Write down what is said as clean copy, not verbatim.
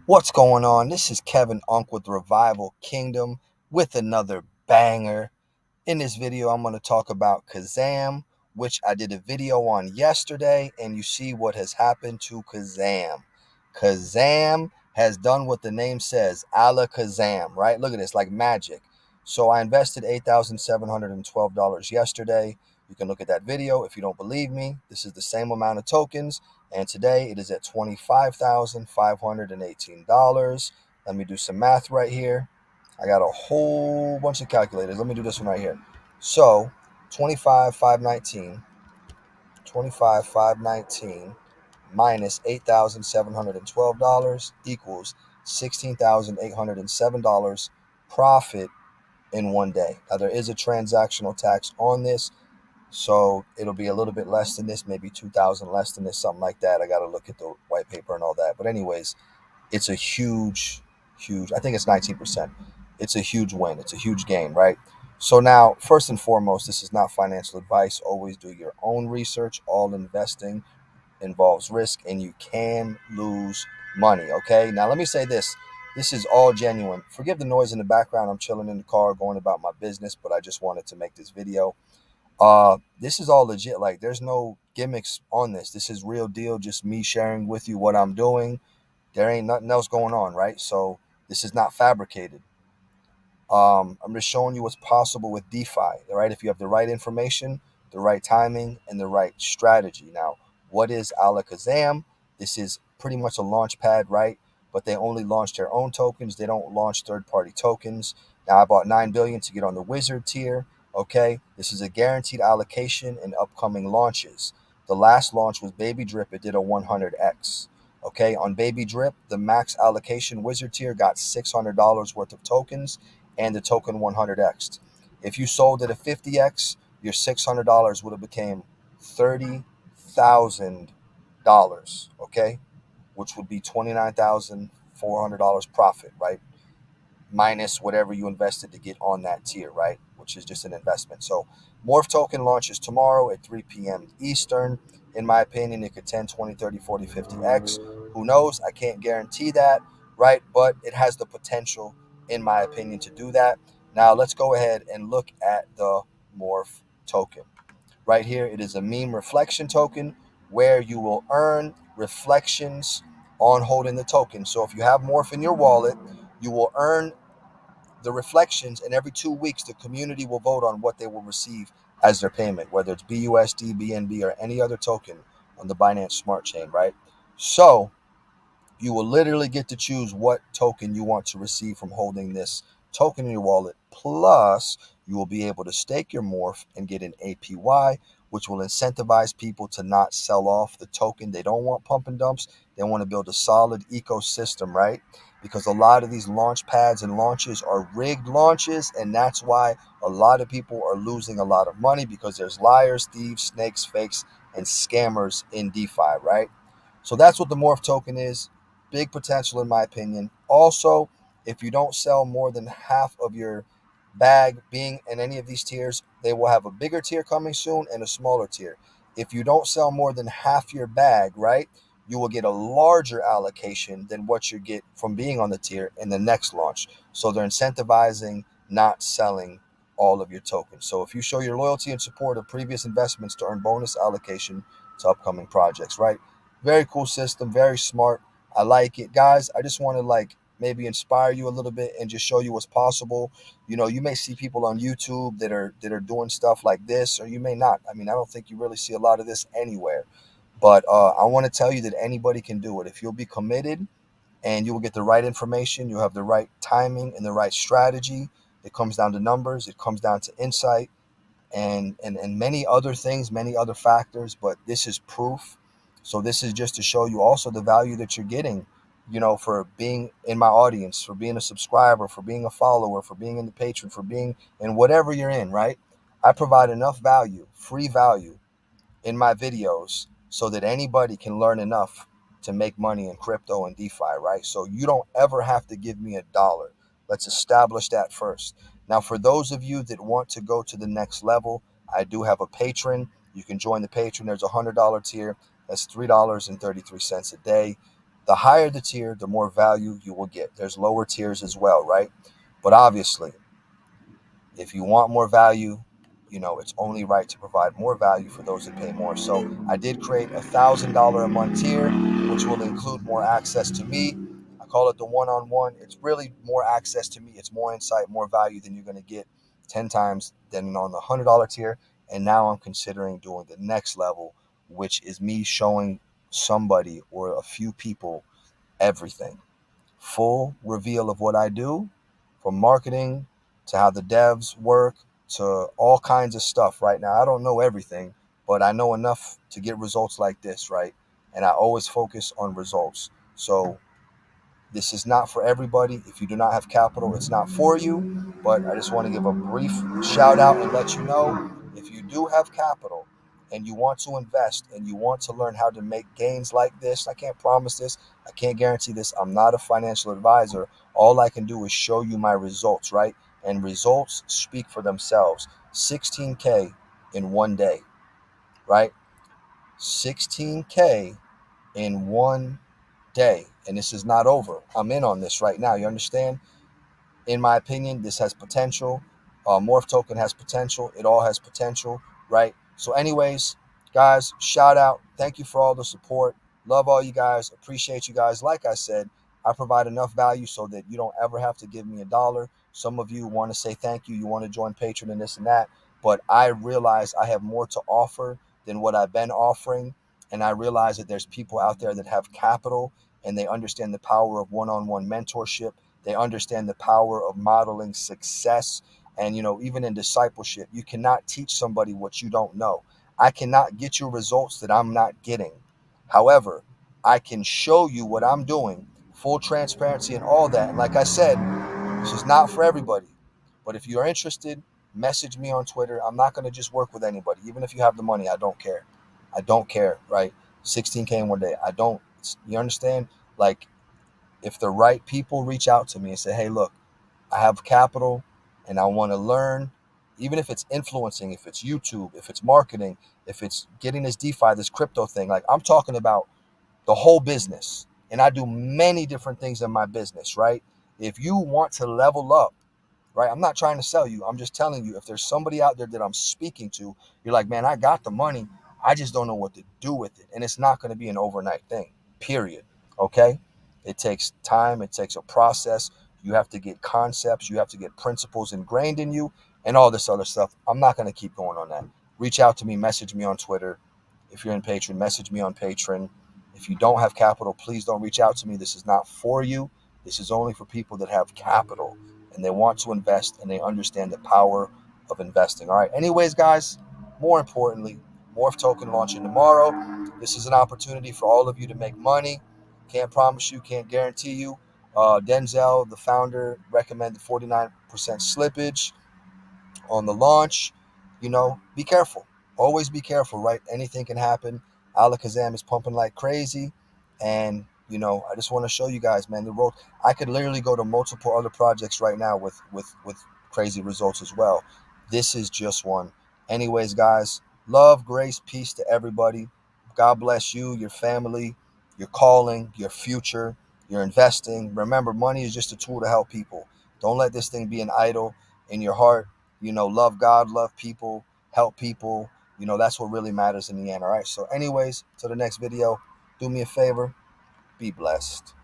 What's going on? This is Kevin Unk with Revival Kingdom with another banger. In this video, I'm going to talk about KAZAM, which I did a video on yesterday, and you see what has happened to KAZAM. KAZAM has done what the name says, alakazam, right? Look at this, like magic. So I invested $8,712 yesterday. You can look at that video if you don't believe me. This is the same amount of tokens, and today it is at $25,518. Let me do some math right here. I got a whole bunch of calculators. Let me do this one right here. So 25,519, 25,519 minus $8,712 equals $16,807 profit in one day. Now there is a transactional tax on this, so it'll be a little bit less than this, maybe 2,000 less than this, something like that. I got to look at the white paper and all that. But anyways, it's a huge, I think it's 19%. It's a huge win. It's a huge game, right? So now, first and foremost, this is not financial advice. Always do your own research. All investing involves risk, and you can lose money, okay? Now, let me say this. This is all genuine. Forgive the noise in the background. I'm chilling in the car going about my business, but I just wanted to make this video. This is all legit. Like, there's no gimmicks on this. This is real deal. Just me sharing with you what I'm doing. There ain't nothing else going on, right? So this is not fabricated. I'm just showing you what's possible with DeFi, right? If you have the right information, the right timing, and the right strategy. Now, what is alakazam? This is pretty much a launch pad, right? But they only launch their own tokens. They don't launch third-party tokens. Now, I bought 9 billion to get on the wizard tier. Okay, this is a guaranteed allocation in upcoming launches. The last launch was babydrip. It did a 100x. Okay, on babydrip, the max allocation wizard tier got $600 worth of tokens, and the token 100x. If you sold it at 50x, your $600 would have became $30,000, okay, which would be $29,400 profit, right? Minus whatever you invested to get on that tier, right? Which is just an investment. So MORPH token launches tomorrow at 3 p.m. Eastern. In my opinion, it could 10, 20, 30, 40, 50x. Who knows? I can't guarantee that, right? But it has the potential, in my opinion, to do that. Now let's go ahead and look at the MORPH token. Right here, it is a meme reflection token where you will earn reflections on holding the token. So if you have MORPH in your wallet, you will earn the reflections, and every 2 weeks the community will vote on what they will receive as their payment, whether it's BUSD, BNB, or any other token on the Binance Smart Chain, right? So you will literally get to choose what token you want to receive from holding this token in your wallet. Plus, you will be able to stake your morph and get an APY, which will incentivize people to not sell off the token. They don't want pump and dumps. They want to build a solid ecosystem, right? Because a lot of these launch pads and launches are rigged launches, and that's why a lot of people are losing a lot of money, because there's liars, thieves, snakes, fakes, and scammers in DeFi, right? So that's what the morph token is. Big potential, in my opinion. Also, if you don't sell more than half of your bag being in any of these tiers, they will have a bigger tier coming soon and a smaller tier. If you don't sell more than half your bag, right, you will get a larger allocation than what you get from being on the tier in the next launch. So they're incentivizing not selling all of your tokens. So if you show your loyalty and support of previous investments to earn bonus allocation to upcoming projects, right? Very cool system, very smart. I like it. Guys, I just want to like maybe inspire you a little bit and just show you what's possible. You know, you may see people on YouTube that are doing stuff like this, or you may not. I mean, I don't think you really see a lot of this anywhere. But I want to tell you that anybody can do it if you'll be committed, and you will get the right information. You have the right timing and the right strategy. It comes down to numbers. It comes down to insight, and many other things, many other factors, but this is proof. So this is just to show you also the value that you're getting, you know, for being in my audience, for being a subscriber, for being a follower, for being in the patron, for being in whatever you're in, right? I provide enough value, free value, in my videos so that anybody can learn enough to make money in crypto and DeFi, right? So you don't ever have to give me a dollar. Let's establish that first. Now, for those of you that want to go to the next level, I do have a patron. You can join the patron. There's $100 tier. That's $3.33 a day. The higher the tier, the more value you will get. There's lower tiers as well, right? But obviously, if you want more value, it's only right to provide more value for those that pay more. So I did create $1,000 a month tier, which will include more access to me. I call it the one-on-one. It's really more access to me. It's more insight, more value than you're going to get 10 times than on the $100 tier. And now I'm considering doing the next level, which is me showing somebody or a few people everything. Full reveal of what I do, from marketing to how the devs work to all kinds of stuff. Right now, I don't know everything, but I know enough to get results like this, right? And I always focus on results. So this is not for everybody. If you do not have capital, it's not for you. But I just want to give a brief shout out and let you know, if you do have capital and you want to invest and you want to learn how to make gains like this, I can't promise this. I can't guarantee this. I'm not a financial advisor. All I can do is show you my results, right? And results speak for themselves. 16K in one day, right? 16K in one day, and this is not over. I'm in on this right now. You understand? In my opinion, this has potential. Morph token has potential. It all has potential, right? So, anyways, guys, shout out. Thank you for all the support. Love all you guys. Appreciate you guys. Like I said, I provide enough value so that you don't ever have to give me a dollar. Some of you want to say thank you. You want to join Patreon and this and that. But I realize I have more to offer than what I've been offering. And I realize that there's people out there that have capital and they understand the power of one-on-one mentorship. They understand the power of modeling success. And, even in discipleship, you cannot teach somebody what you don't know. I cannot get you results that I'm not getting. However, I can show you what I'm doing, full transparency and all that. And like I said, this is not for everybody. But if you're interested, message me on Twitter. I'm not going to just work with anybody. Even if you have the money, I don't care. I don't care, right? 16K in one day. I don't, you understand? Like, if the right people reach out to me and say, hey, look, I have capital and I want to learn, even if it's influencing, if it's YouTube, if it's marketing, if it's getting this DeFi, this crypto thing, like I'm talking about the whole business. And I do many different things in my business, right? If you want to level up, right? I'm not trying to sell you. I'm just telling you, if there's somebody out there that I'm speaking to, you're like, man, I got the money. I just don't know what to do with it. And it's not going to be an overnight thing, period. Okay? It takes time. It takes a process. You have to get concepts. You have to get principles ingrained in you and all this other stuff. I'm not going to keep going on that. Reach out to me. Message me on Twitter. If you're in Patreon, message me on Patreon. If you don't have capital, please don't reach out to me. This is not for you. This is only for people that have capital and they want to invest and they understand the power of investing. All right. Anyways, guys, more importantly, Morph token launching tomorrow. This is an opportunity for all of you to make money. Can't promise you, can't guarantee you. Denzel, the founder, recommended 49% slippage on the launch. Be careful. Always be careful, right? Anything can happen. Alakazam is pumping like crazy. And, I just want to show you guys, man, the road. I could literally go to multiple other projects right now with crazy results as well. This is just one. Anyways, guys, love, grace, peace to everybody. God bless you, your family, your calling, your future, your investing. Remember, money is just a tool to help people. Don't let this thing be an idol in your heart. Love God, love people, help people. That's what really matters in the end. All right. So, anyways, to the next video, do me a favor, be blessed.